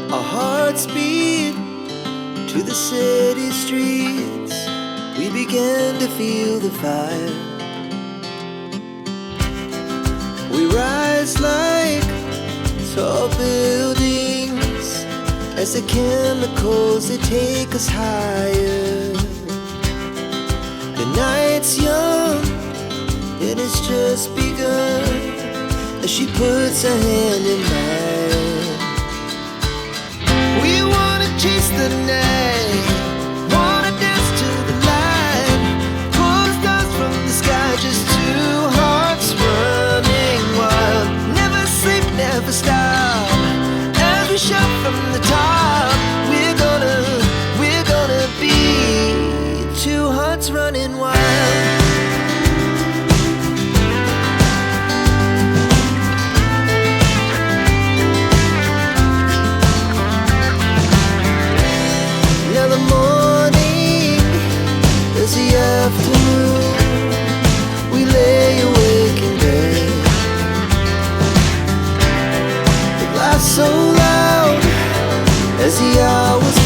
Our hearts beat to the city streets. We began to feel the fire. We rise like tall buildings as the chemicals, they take us higher. The night's young and it's just begun as she puts her hand in mine. We wanna chase the night, wanna dance to the light, pull stars from the sky, just two hearts running wild. Never sleep, never stop, as we shout from the top. We're gonna be two hearts running wild. Now the morning is the afternoon. We lay awake in bed. The laughs so loud as the hours